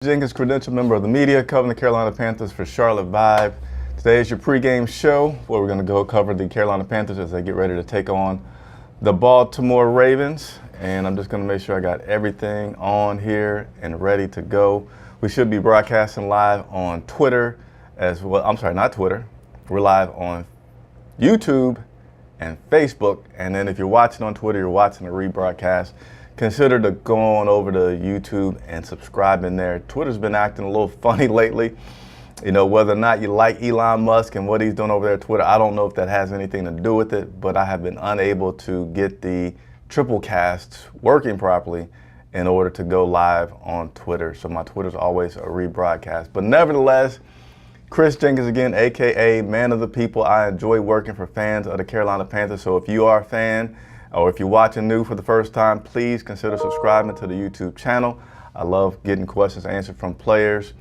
Jenkins, credentialed member of the media, covering the Carolina Panthers for Charlotte Vibe. Today is your pregame show where we're going to go cover the Carolina Panthers as they get ready to take on the Baltimore Ravens. And I'm just going to make sure I got everything on here and ready to go. We should be broadcasting live on Twitter as well. I'm sorry, not Twitter. We're live on YouTube and Facebook. And then if you're watching on Twitter, you're watching the rebroadcast, consider to go on over to YouTube and subscribing there. Twitter's been acting a little funny lately. You know, whether or not you like Elon Musk and what he's doing over there at Twitter, I don't know if that has anything to do with it, but I have been unable to get the triple casts working properly in order to go live on Twitter. So my Twitter's always a rebroadcast. But nevertheless, Chris Jenkins again, AKA Man of the People. I enjoy working for fans of the Carolina Panthers. So if you are a fan, or if you're watching new for the first time, please consider subscribing to the YouTube channel. I love getting questions answered from players,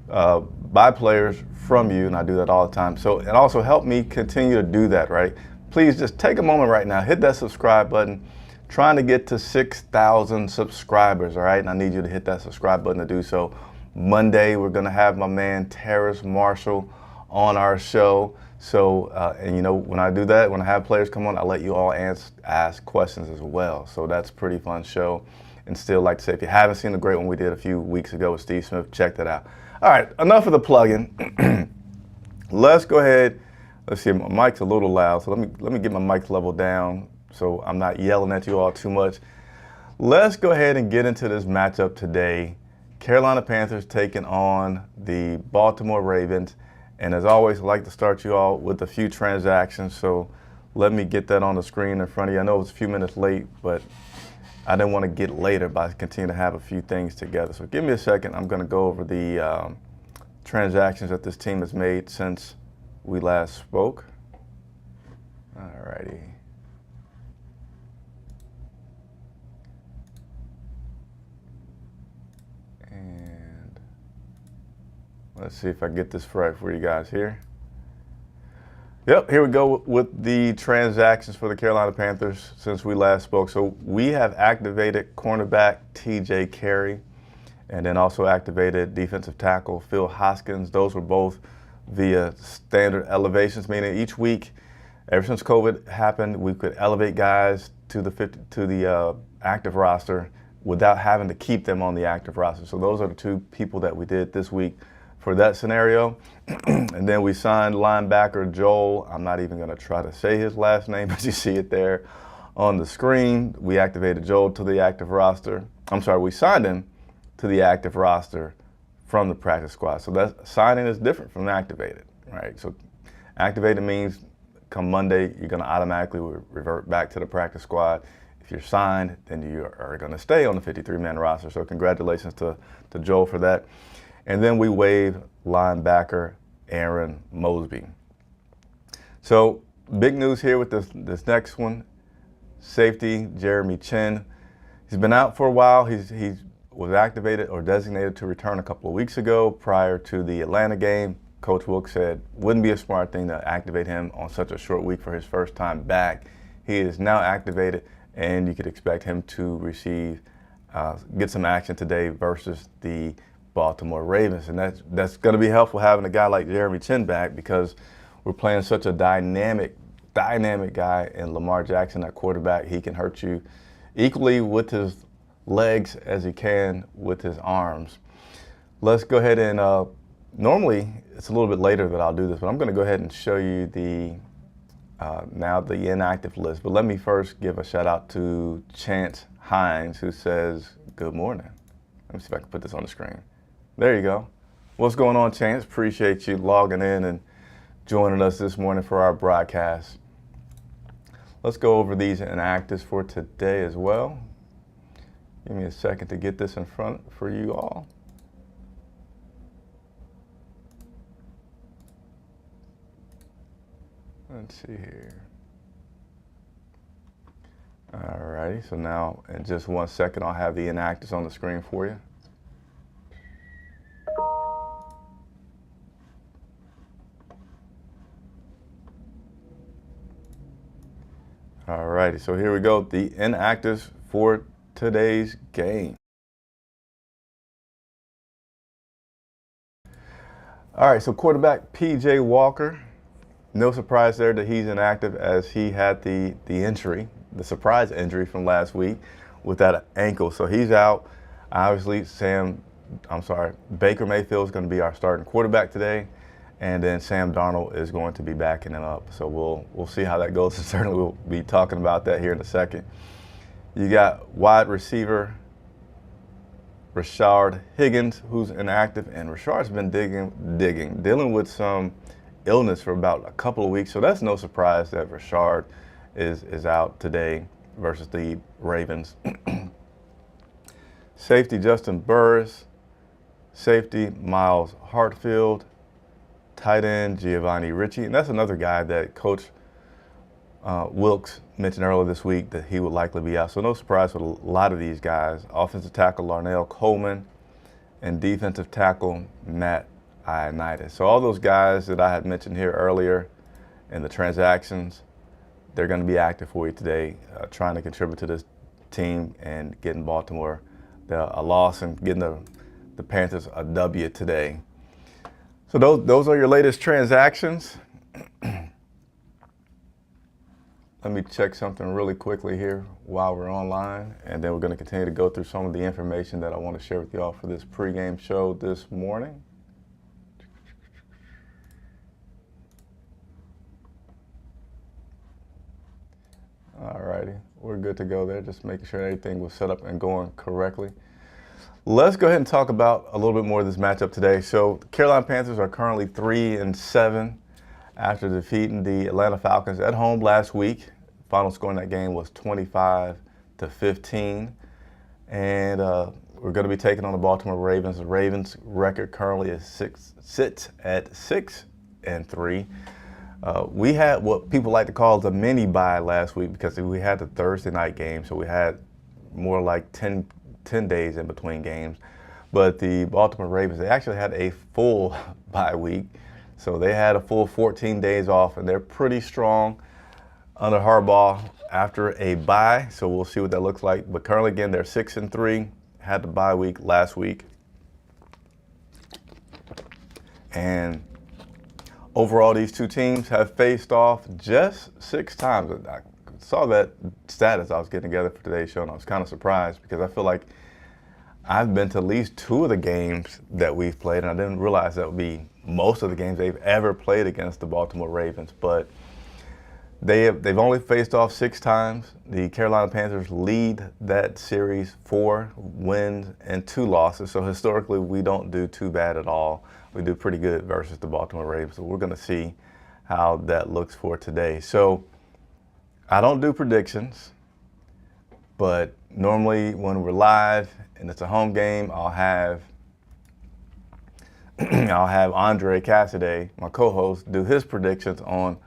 by players from you, and I do that all the time. So, and also help me continue to do that, right? Please just take a moment right now, hit that subscribe button. Trying to get to 6,000 subscribers, all right? And I need you to hit that subscribe button to do so. Monday, we're gonna have my man Terrace Marshall on our show. So, and you know, when I do that, when I have players come on, I let you all ask questions as well. So that's a pretty fun show. And still like to say, if you haven't seen the great one we did a few weeks ago with Steve Smith, check that out. All right, enough of the plug-in. Let's go ahead. Let's see, my mic's a little loud, so let me get my mic level down so I'm not yelling at you all too much. Let's go ahead and get into this matchup today. Carolina Panthers taking on the Baltimore Ravens. And as always, I like to start you all with a few transactions. So let me get that on the screen in front of you. I know it's a few minutes late, but I didn't want to get later by continuing to have a few things together. So give me a second. I'm going to go over the transactions that this team has made since we last spoke. All righty. Let's see if I get this right for you guys here. Yep, here we go with the transactions for the Carolina Panthers since we last spoke. So we have activated cornerback T.J. Carey and then also activated defensive tackle Phil Hoskins. Those were both via standard elevations, meaning each week, ever since COVID happened, we could elevate guys to the active roster without having to keep them on the active roster. So those are the two people that we did this week for that scenario. And then we signed linebacker Joel. I'm not even gonna try to say his last name, but you see it there on the screen. We activated Joel to the active roster. I'm sorry, we signed him to the active roster from the practice squad. So that signing is different from activated, right? So activated means come Monday, you're gonna automatically revert back to the practice squad. If you're signed, then you are gonna stay on the 53-man roster. So congratulations to Joel for that. And then we waived linebacker Aaron Mosby. So big news here with this next one. Safety Jeremy Chin. He's been out for a while. He was activated or designated to return a couple of weeks ago prior to the Atlanta game. Coach Wilkes said wouldn't be a smart thing to activate him on such a short week for his first time back. He is now activated, and you could expect him to receive, get some action today versus the Baltimore Ravens. And that's going to be helpful having a guy like Jeremy Chin back, because we're playing such a dynamic guy in Lamar Jackson at quarterback. He can hurt you equally with his legs as he can with his arms. Let's go ahead and, normally it's a little bit later that I'll do this, but I'm going to go ahead and show you the now the inactive list. But let me first give a shout out to Chance Hines, who says, good morning. Let me see if I can put this on the screen. There you go. What's going on, Chance? Appreciate you logging in and joining us this morning for our broadcast. Let's go over these inactives for today as well. Give me a second to get this in front for you all. Let's see here. All righty, so now in just 1 second, I'll have the inactives on the screen for you. All righty, so here we go, the inactives for today's game. All right, so quarterback P.J. Walker, no surprise there that he's inactive as he had the injury, the surprise injury from last week with that ankle. So he's out. Obviously, Baker Mayfield is going to be our starting quarterback today, and then Sam Darnold is going to be backing him up. So we'll see how that goes, and certainly we'll be talking about that here in a second. You got wide receiver Rashard Higgins, who's inactive, and Rashard's been dealing with some illness for about a couple of weeks. So that's no surprise that Rashard is out today versus the Ravens. Safety Justin Burris, safety Miles Hartfield, tight end Giovanni Ricci, and that's another guy that Coach Wilkes mentioned earlier this week that he would likely be out. So no surprise with a lot of these guys. Offensive tackle Larnell Coleman and defensive tackle Matt Ioannidis. So all those guys that I had mentioned here earlier in the transactions, they're going to be active for you today, trying to contribute to this team and getting Baltimore a loss and getting the Panthers a W today. So those are your latest transactions. Let me check something really quickly here while we're online, and then we're going to continue to go through some of the information that I want to share with y'all for this pregame show this morning. All righty, we're good to go there, just making sure everything was set up and going correctly. Let's go ahead and talk about a little bit more of this matchup today. So the Carolina Panthers are currently 3-7 after defeating the Atlanta Falcons at home last week. Final score in that game was 25-15. And we're going to be taking on the Baltimore Ravens. The Ravens' record currently sits at 6-3. We had what people like to call the mini bye last week because we had the Thursday night game, so we had more like 10 days in between games. But the Baltimore Ravens, they actually had a full bye week. So they had a full 14 days off, and they're pretty strong under Harbaugh after a bye. So we'll see what that looks like. But currently, again, they're 6-3, had the bye week last week. And overall, these two teams have faced off just 6 times. I saw that stat as I was getting together for today's show, and I was kind of surprised because I feel like I've been to at least 2 of the games that we've played, and I didn't realize that would be most of the games they've ever played against the Baltimore Ravens. But they've only faced off 6 times. The Carolina Panthers lead that series 4 wins and 2 losses. So historically, we don't do too bad at all. We do pretty good versus the Baltimore Ravens. So we're going to see how that looks for today. So I don't do predictions, but normally when we're live and it's a home game, I'll have Andre Cassidy, my co-host, do his predictions on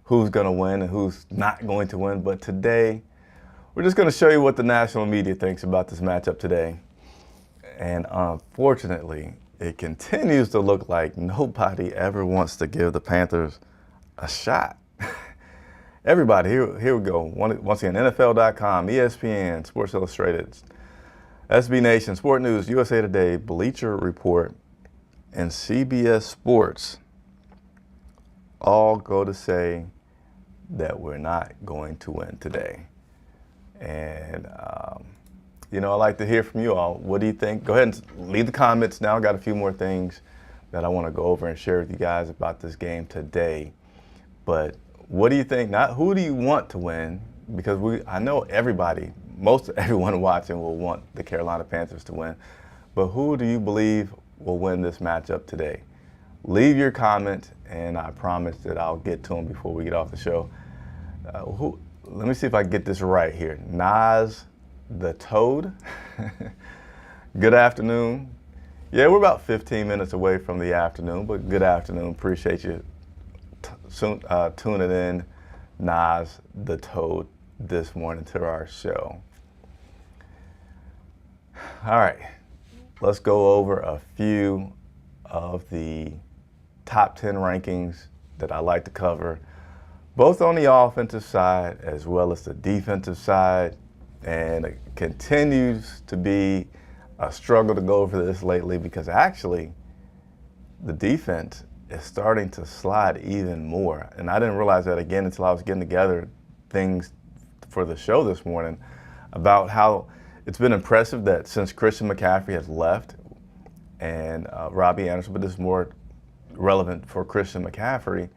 who's going to win and who's not going to win. But today, we're just going to show you what the national media thinks about this matchup today. And unfortunately, it continues to look like nobody ever wants to give the Panthers a shot. Everybody, here we go. Once again, NFL.com, ESPN, Sports Illustrated, SB Nation, Sport News, USA Today, Bleacher Report, and CBS Sports all go to say that we're not going to win today. And, I'd like to hear from you all. What do you think? Go ahead and leave the comments now. I got a few more things that I want to go over and share with you guys about this game today. But what do you think? Not who do you want to win, because I know most everyone watching will want the Carolina Panthers to win. But who do you believe will win this matchup today? Leave your comment, and I promise that I'll get to them before we get off the show. Let me see if I can get this right here. Nas the Toad. Good afternoon. Yeah, we're about 15 minutes away from the afternoon, but good afternoon. Appreciate you tuning in, Nas the Toad, this morning to our show. All right, let's go over a few of the top 10 rankings that I like to cover, both on the offensive side as well as the defensive side. And it continues to be a struggle to go over this lately because actually the defense is starting to slide even more. And I didn't realize that again until I was getting together things for the show this morning about how it's been impressive that since Christian McCaffrey has left and Robbie Anderson, but this is more relevant for Christian McCaffrey,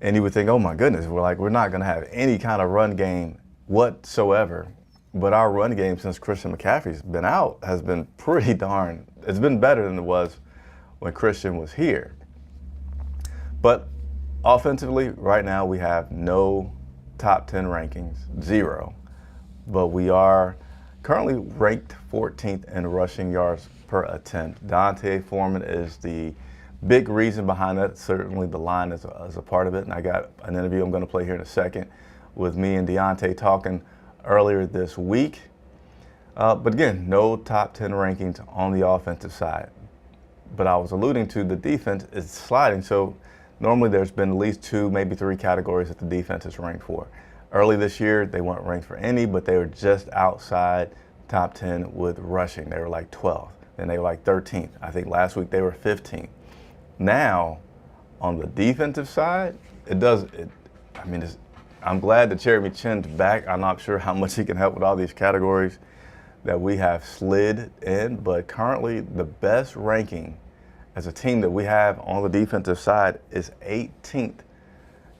and you would think, oh my goodness, we're not going to have any kind of run game whatsoever. But our run game since Christian McCaffrey's been out has been pretty darn, it's been better than it was when Christian was here. But offensively, right now we have no top 10 rankings, 0. But we are currently ranked 14th in rushing yards per attempt. Dante Foreman is the big reason behind that. Certainly the line is a part of it. And I got an interview I'm going to play here in a second with me and Deontay talking earlier this week. But again, no top 10 rankings on the offensive side. But I was alluding to the defense is sliding. So normally there's been at least 2, maybe 3 categories that the defense is ranked for. Early this year, they weren't ranked for any, but they were just outside top 10 with rushing. They were like 12th, and they were like 13th. I think last week they were 15th. Now, on the defensive side, I'm glad that Jeremy Chinn's back. I'm not sure how much he can help with all these categories that we have slid in, but currently the best ranking as a team that we have on the defensive side is 18th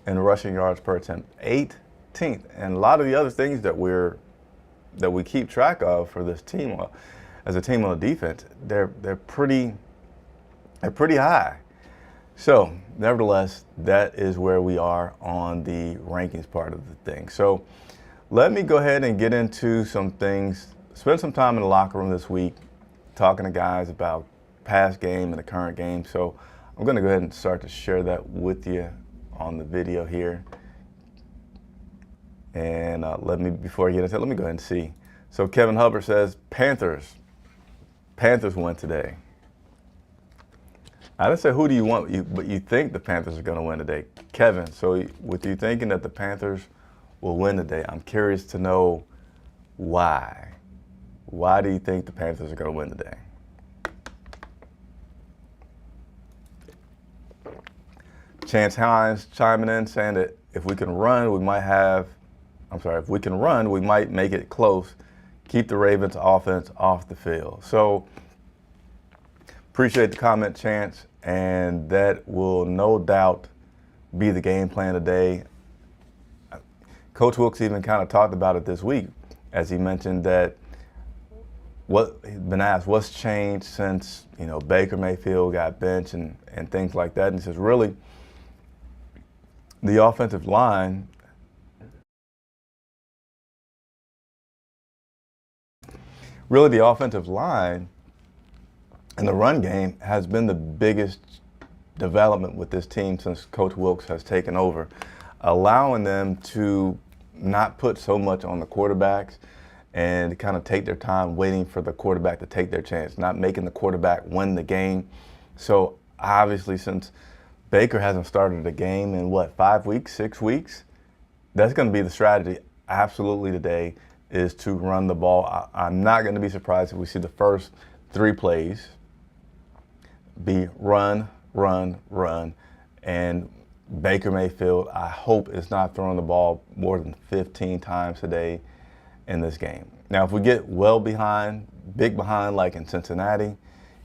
in rushing yards per attempt. 18th. And a lot of the other things that we keep track of for this team as a team on the defense, they're pretty high. So, nevertheless, that is where we are on the rankings part of the thing. So, let me go ahead and get into some things, spend some time in the locker room this week talking to guys about past game and the current game. So, I'm going to go ahead and start to share that with you on the video here. And before I get into it, let me go ahead and see. So, Kevin Hubbard says, Panthers win today. I didn't say who do you want, but you think the Panthers are going to win today. Kevin, so with you thinking that the Panthers will win today, I'm curious to know why. Why do you think the Panthers are going to win today? Chance Hines chiming in saying that if we can run, we might make it close, keep the Ravens offense off the field. So, appreciate the comment, Chance, and that will no doubt be the game plan today. Coach Wilkes even kind of talked about it this week as he mentioned that he's been asked what's changed since Baker Mayfield got benched and things like that. And he says really the offensive line and the run game has been the biggest development with this team since Coach Wilkes has taken over, allowing them to not put so much on the quarterbacks and kind of take their time waiting for the quarterback to take their chance, not making the quarterback win the game. So obviously since Baker hasn't started a game in 5 weeks, 6 weeks, that's going to be the strategy absolutely today is to run the ball. I'm not going to be surprised if we see the first 3 plays be run, and Baker Mayfield, I hope, is not throwing the ball more than 15 times today in this game. Now, if we get big behind like in Cincinnati,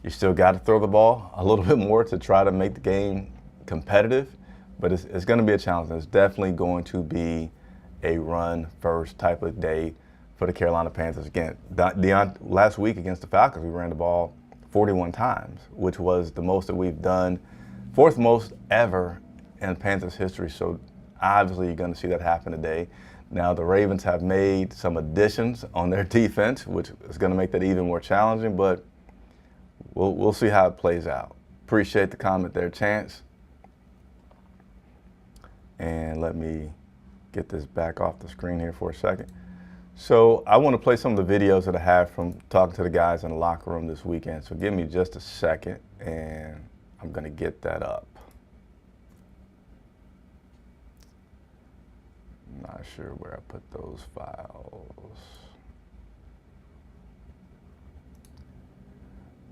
you still got to throw the ball a little bit more to try to make the game competitive, but it's going to be a challenge. It's definitely going to be a run-first type of day for the Carolina Panthers. Again, last week against the Falcons, we ran the ball 41 times, which was the most that we've done, 4th most ever in Panthers history. So obviously you're going to see that happen today. Now the Ravens have made some additions on their defense, which is going to make that even more challenging, but we'll see how it plays out. Appreciate the comment there, Chance. And let me get this back off the screen here for a second. So I want to play some of the videos that I have from talking to the guys in the locker room this weekend. So give me just a second and I'm going to get that up. I'm not sure where I put those files.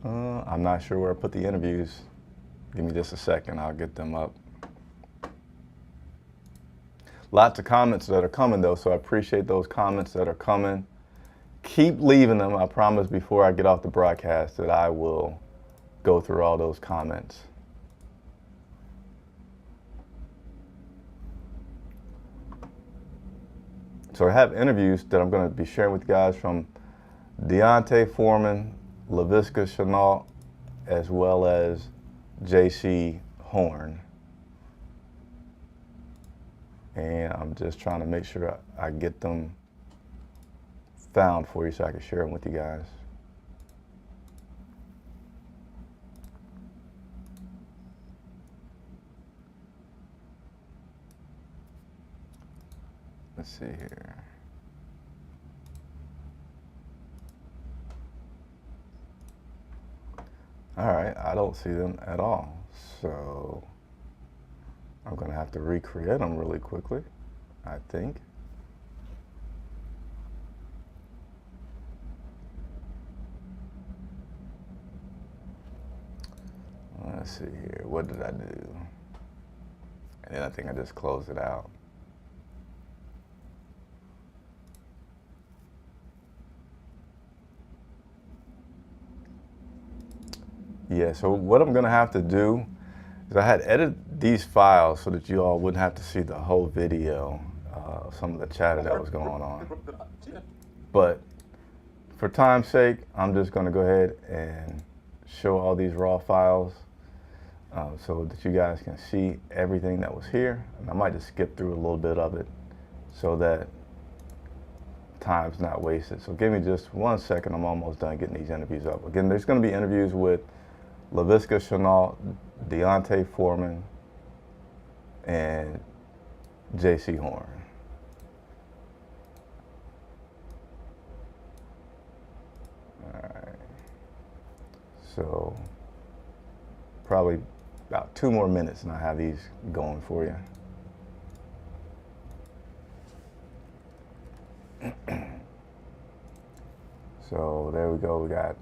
I'm not sure where I put the interviews. Give me just a second, I'll get them up. Lots of comments that are coming though, so I appreciate those comments that are coming. Keep leaving them. I promise before I get off the broadcast that I will go through all those comments. So I have interviews that I'm going to be sharing with you guys from D'Onta Foreman, Laviska Shenault, as well as J.C. Horn. And I'm just trying to make sure I get them found for you so I can share them with you guys. Let's see here. All right, I don't see them at all. So I'm gonna have to recreate them really quickly, I think. Let's see here, what did I do? And then I think I just closed it out. Yeah, so what I'm gonna have to do is I had edited these files so that you all wouldn't have to see the whole video, some of the chatter that was going on. But for time's sake, I'm just gonna go ahead and show all these raw files so that you guys can see everything that was here. And I might just skip through a little bit of it so that time's not wasted. So give me just 1 second, I'm almost done getting these interviews up. Again, there's gonna be interviews with Laviska Shenault, D'Onta Foreman, and J.C. Horn. All right. So probably about 2 more minutes and I have these going for you. So there we go, we got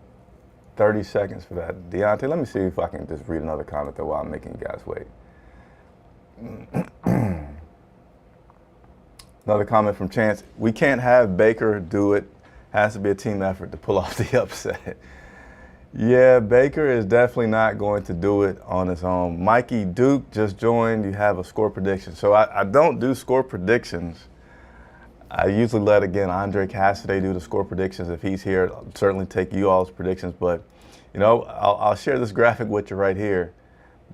30 seconds for that. D'Onta, let me see if I can just read another comment though while I'm making you guys wait. Another comment from Chance. We can't have Baker do it. Has to be a team effort to pull off the upset. Yeah, Baker is definitely not going to do it on his own. Mikey Duke just joined. You have a score prediction. So I don't do score predictions. I usually let, again, Andre Cassidy do the score predictions. If he's here, I'll certainly take you all's predictions. But, you know, I'll share this graphic with you right here.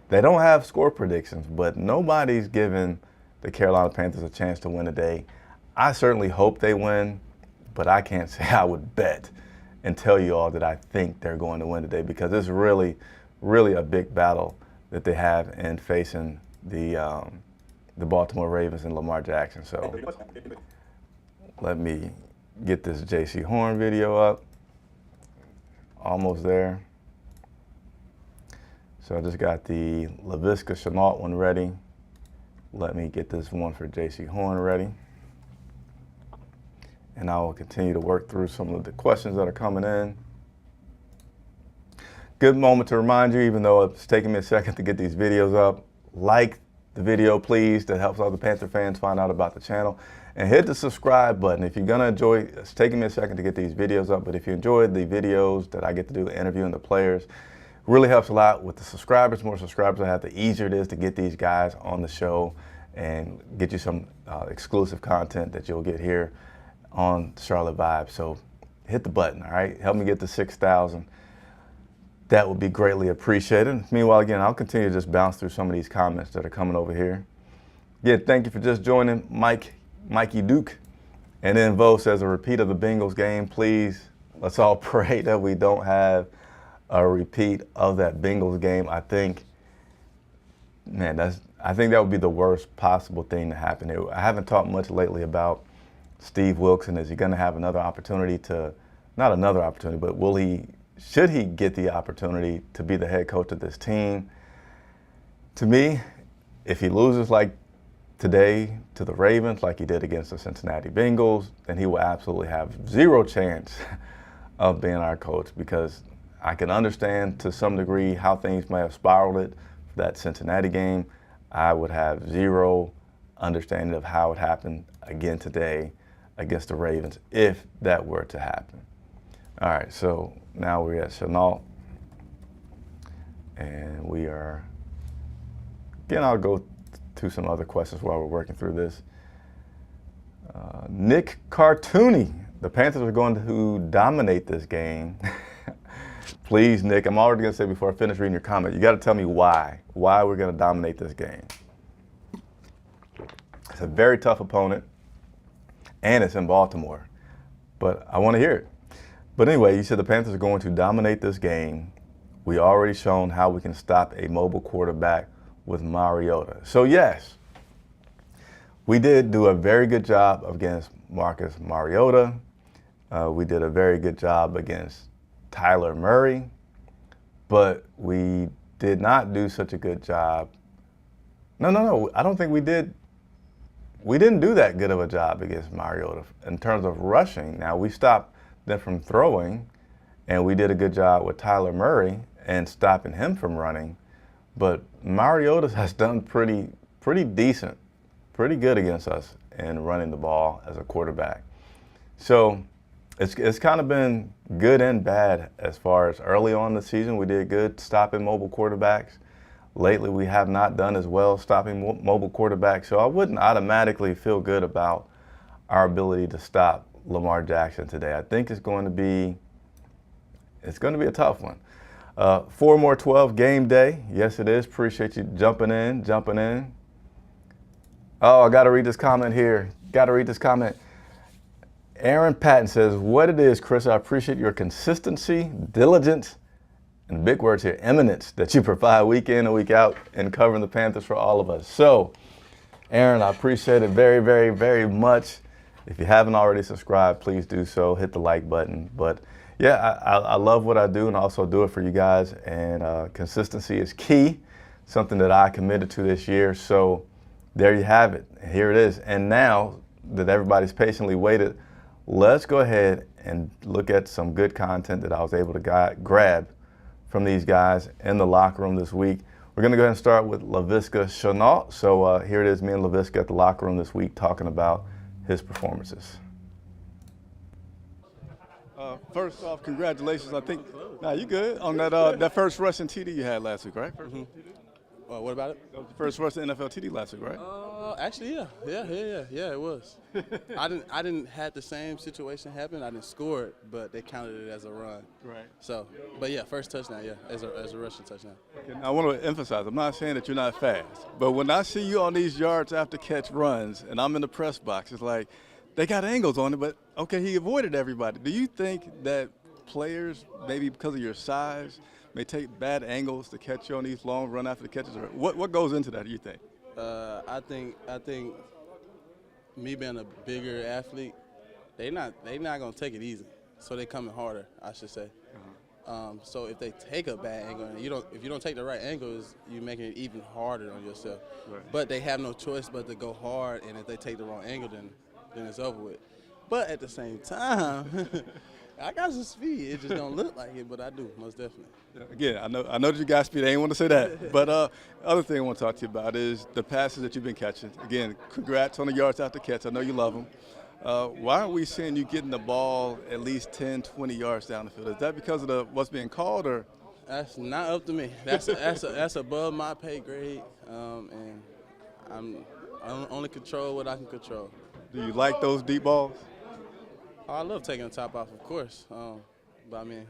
They don't have score predictions, but nobody's given the Carolina Panthers a chance to win today. I certainly hope they win, but I can't say I would bet and tell you all that I think they're going to win today because it's really, really a big battle that they have in facing the Baltimore Ravens and Lamar Jackson. So let me get this J.C. Horn video up. Almost there. So I just got the Laviska Shenault one ready. Let me get this one for J.C. Horn ready. And I will continue to work through some of the questions that are coming in. Good moment to remind you, even though it's taking me a second to get these videos up, like the video, please. That helps other Panther fans find out about the channel. And hit the subscribe button. If you're gonna enjoy, it's taking me a second to get these videos up, but if you enjoyed the videos that I get to do interviewing the players, it really helps a lot with the subscribers. The more subscribers I have, the easier it is to get these guys on the show and get you some exclusive content that you'll get here on Charlotte Vibe. So hit the button, all right? Help me get to 6,000. That would be greatly appreciated. Meanwhile, again, I'll continue to just bounce through some of these comments that are coming over here. Again, thank you for just joining, Mikey Duke. And then Vo says a repeat of the Bengals game, please. Let's all pray that we don't have a repeat of that Bengals game. I think, man, I think that would be the worst possible thing to happen. I haven't talked much lately about Steve Wilkson. Is he going to have another opportunity to, not another opportunity, but should he get the opportunity to be the head coach of this team? To me, if he loses like today to the Ravens, like he did against the Cincinnati Bengals, then he will absolutely have zero chance of being our coach, because I can understand to some degree how things may have spiraled it that Cincinnati game. I would have zero understanding of how it happened again today against the Ravens if that were to happen. All right, so now we're at Chenault, and we are, again, I'll go to some other questions while we're working through this. Nick Cartoony, the Panthers are going to dominate this game. Please, Nick, I'm already going to say before I finish reading your comment, you got to tell me why we're going to dominate this game. It's a very tough opponent, and it's in Baltimore, but I want to hear it. But anyway, you said the Panthers are going to dominate this game. We already shown how we can stop a mobile quarterback with Mariota. So yes, we did do a very good job against Marcus Mariota. We did a very good job against Tyler Murray, but we did not do such a good job. No, I don't think we did. We didn't do that good of a job against Mariota in terms of rushing. Now, we stopped them from throwing, and we did a good job with Tyler Murray and stopping him from running. But Mariota has done pretty decent, pretty good against us in running the ball as a quarterback. So it's kind of been good and bad as far as early on in the season. We did good stopping mobile quarterbacks. Lately, we have not done as well stopping mobile quarterbacks. So I wouldn't automatically feel good about our ability to stop Lamar Jackson today. I think it's going to be a tough one. 4 more 12 game day. Yes, it is. Appreciate you jumping in. Oh, I got to read this comment here. Aaron Patton says, what it is, Chris, I appreciate your consistency, diligence, and big words here, eminence that you provide week in and week out in covering the Panthers for all of us. So, Aaron, I appreciate it very, very, very much. If you haven't already subscribed, please do so. Hit the like button. But yeah, I love what I do and also do it for you guys. And consistency is key, something that I committed to this year. So there you have it. Here it is. And now that everybody's patiently waited, let's go ahead and look at some good content that I was able to grab from these guys in the locker room this week. We're going to go ahead and start with Laviska Shenault. So here it is, me and Laviska at the locker room this week talking about his performances. First off, congratulations. I think, you good on that first rushing TD you had last week, right? Mm-hmm. What about it? That was the first rushing NFL TD last week, right? Actually, yeah, it was. I didn't have the same situation happen. I didn't score it, but they counted it as a run. Right. So, but yeah, first touchdown, yeah, as a rushing touchdown. Okay, now I want to emphasize, I'm not saying that you're not fast, but when I see you on these yards after catch runs, and I'm in the press box, it's like they got angles on it, but okay, he avoided everybody. Do you think that players, maybe because of your size, may take bad angles to catch you on these long run after the catches? Or what goes into that, do you think? I think me being a bigger athlete, they not gonna take it easy. So they coming harder, I should say. So if they take a bad angle, and if you don't take the right angles, you're making it even harder on yourself. Right. But they have no choice but to go hard, and if they take the wrong angle, then it's over with. But at the same time, I got some speed. It just don't look like it, but I do, most definitely. Again, I know that you got speed. I ain't want to say that. But other thing I want to talk to you about is the passes that you've been catching. Again, congrats on the yards after catch. I know you love them. Why aren't we seeing you getting the ball at least 10, 20 yards down the field? Is that because of what's being called, or? That's not up to me. That's above my pay grade, and I only control what I can control. Do you like those deep balls? Oh, I love taking the top off, of course. But I mean,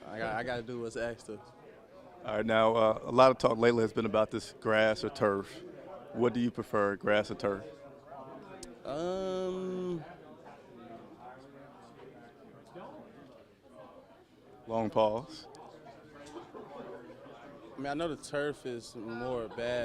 I got to do what's asked of. All right, now a lot of talk lately has been about this grass or turf. What do you prefer, grass or turf? Long pause. I mean, I know the turf is more bad.